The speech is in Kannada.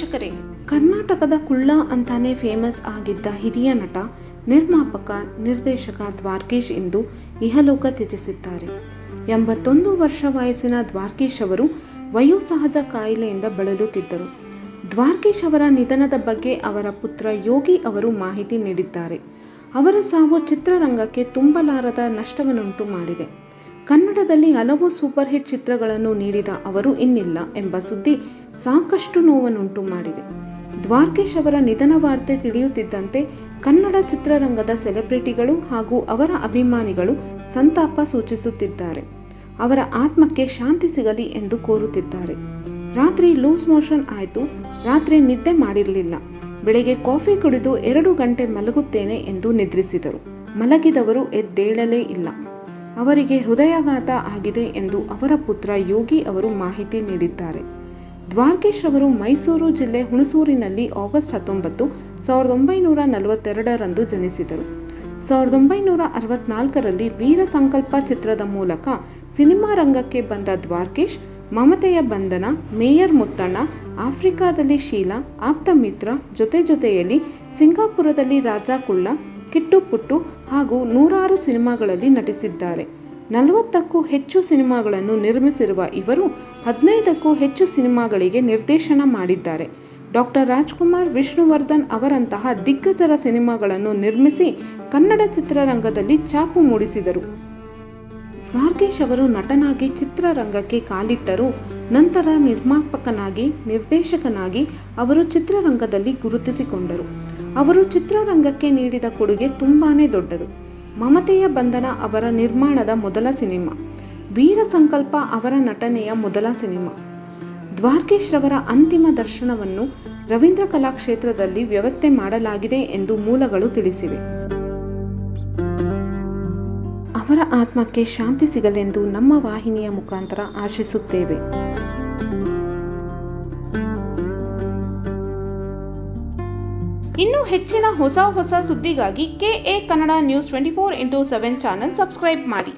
ವೀಕ್ಷಕರೇ, ಕರ್ನಾಟಕದ ಕುಳ್ಳ ಅಂತಾನೆ ಫೇಮಸ್ ಆಗಿದ್ದ ಹಿರಿಯ ನಟ, ನಿರ್ಮಾಪಕ, ನಿರ್ದೇಶಕ ದ್ವಾರಕೀಶ್ ಇಂದು ಇಹಲೋಕ ತ್ಯಜಿಸಿದ್ದಾರೆ. 81 ವರ್ಷ ವಯಸ್ಸಿನ ದ್ವಾರಕೀಶ್ ಅವರು ವಯೋಸಹಜ ಕಾಯಿಲೆಯಿಂದ ಬಳಲುತ್ತಿದ್ದರು. ದ್ವಾರಕೀಶ್ ಅವರ ನಿಧನದ ಬಗ್ಗೆ ಅವರ ಪುತ್ರ ಯೋಗಿ ಅವರು ಮಾಹಿತಿ ನೀಡಿದ್ದಾರೆ. ಅವರ ಸಾವು ಚಿತ್ರರಂಗಕ್ಕೆ ತುಂಬಲಾರದ ನಷ್ಟವನ್ನುಂಟು ಮಾಡಿದೆ. ಕನ್ನಡದಲ್ಲಿ ಹಲವು ಸೂಪರ್ ಹಿಟ್ ಚಿತ್ರಗಳನ್ನು ನೀಡಿದ ಅವರು ಇನ್ನಿಲ್ಲ ಎಂಬ ಸುದ್ದಿ ಸಾಕಷ್ಟು ನೋವನ್ನುಂಟು ಮಾಡಿದೆ. ದ್ವಾರಕೀಶ್ ಅವರ ನಿಧನ ವಾರ್ತೆ ತಿಳಿಯುತ್ತಿದ್ದಂತೆ ಕನ್ನಡ ಚಿತ್ರರಂಗದ ಸೆಲೆಬ್ರಿಟಿಗಳು ಹಾಗೂ ಅವರ ಅಭಿಮಾನಿಗಳು ಸಂತಾಪ ಸೂಚಿಸುತ್ತಿದ್ದಾರೆ. ಅವರ ಆತ್ಮಕ್ಕೆ ಶಾಂತಿ ಸಿಗಲಿ ಎಂದು ಕೋರುತ್ತಿದ್ದಾರೆ. ರಾತ್ರಿ ಲೂಸ್ ಮೋಷನ್ ಆಯಿತು, ರಾತ್ರಿ ನಿದ್ದೆ ಮಾಡಿರಲಿಲ್ಲ, ಬೆಳಗ್ಗೆ ಕಾಫಿ ಕುಡಿದು 2 ಗಂಟೆ ಮಲಗುತ್ತೇನೆ ಎಂದು ನಿದ್ರಿಸಿದರು. ಮಲಗಿದವರು ಎದ್ದೇಳಲೇ ಇಲ್ಲ. ಅವರಿಗೆ ಹೃದಯಾಘಾತ ಆಗಿದೆ ಎಂದು ಅವರ ಪುತ್ರ ಯೋಗಿ ಅವರು ಮಾಹಿತಿ ನೀಡಿದ್ದಾರೆ. ದ್ವಾರಕೀಶ್ ಅವರು ಮೈಸೂರು ಜಿಲ್ಲೆ ಹುಣಸೂರಿನಲ್ಲಿ ಆಗಸ್ಟ್ 19, 1942ರಂದು ಜನಿಸಿದರು. 1964ರಲ್ಲಿ ವೀರ ಸಂಕಲ್ಪ ಚಿತ್ರದ ಮೂಲಕ ಸಿನಿಮಾ ರಂಗಕ್ಕೆ ಬಂದ ದ್ವಾರಕೀಶ್ ಮಮತೆಯ ಬಂಧನ, ಮೇಯರ್ ಮುತ್ತಣ್ಣ, ಆಫ್ರಿಕಾದಲ್ಲಿ ಶೀಲಾ, ಆಪ್ತ ಮಿತ್ರ, ಜೊತೆಯಲ್ಲಿ, ಸಿಂಗಾಪುರದಲ್ಲಿ ರಾಜಾ ಕುಳ್ಳ, ಕಿಟ್ಟು ಪುಟ್ಟು ಹಾಗೂ ನೂರಾರು ಸಿನಿಮಾಗಳಲ್ಲಿ ನಟಿಸಿದ್ದಾರೆ. 40ಕ್ಕೂ ಹೆಚ್ಚು ಸಿನಿಮಾಗಳನ್ನು ನಿರ್ಮಿಸಿರುವ ಇವರು 15ಕ್ಕೂ ಹೆಚ್ಚು ಸಿನಿಮಾಗಳಿಗೆ ನಿರ್ದೇಶನ ಮಾಡಿದ್ದಾರೆ. ಡಾಕ್ಟರ್ ರಾಜ್ಕುಮಾರ್, ವಿಷ್ಣುವರ್ಧನ್ ಅವರಂತಹ ದಿಗ್ಗಜರ ಸಿನಿಮಾಗಳನ್ನು ನಿರ್ಮಿಸಿ ಕನ್ನಡ ಚಿತ್ರರಂಗದಲ್ಲಿ ಛಾಪು ಮೂಡಿಸಿದರು. ದ್ವಾರಕೀಶ್ ಅವರು ನಟನಾಗಿ ಚಿತ್ರರಂಗಕ್ಕೆ ಕಾಲಿಟ್ಟರು. ನಂತರ ನಿರ್ಮಾಪಕನಾಗಿ, ನಿರ್ದೇಶಕನಾಗಿ ಅವರು ಚಿತ್ರರಂಗದಲ್ಲಿ ಗುರುತಿಸಿಕೊಂಡರು. ಅವರು ಚಿತ್ರರಂಗಕ್ಕೆ ನೀಡಿದ ಕೊಡುಗೆ ತುಂಬಾನೇ ದೊಡ್ಡದು. ಮಮತೆಯ ಬಂಧನ ಅವರ ನಿರ್ಮಾಣದ ಮೊದಲ ಸಿನಿಮಾ, ವೀರ ಸಂಕಲ್ಪ ಅವರ ನಟನೆಯ ಮೊದಲ ಸಿನಿಮಾ. ದ್ವಾರಕೀಶ್ ರವರ ಅಂತಿಮ ದರ್ಶನವನ್ನು ರವೀಂದ್ರ ಕಲಾಕ್ಷೇತ್ರದಲ್ಲಿ ವ್ಯವಸ್ಥೆ ಮಾಡಲಾಗಿದೆ ಎಂದು ಮೂಲಗಳು ತಿಳಿಸಿವೆ. ಅವರ ಆತ್ಮಕ್ಕೆ ಶಾಂತಿ ಸಿಗಲೆಂದು ನಮ್ಮ ವಾಹಿನಿಯ ಮುಖಾಂತರ ಆಶಿಸುತ್ತೇವೆ. ಇನ್ನು ಹೆಚ್ಚಿನ ಹೊಸ ಸುದ್ದಿಗಾಗಿ KA Kannada news 24x7 channel subscribe ಮಾಡಿ.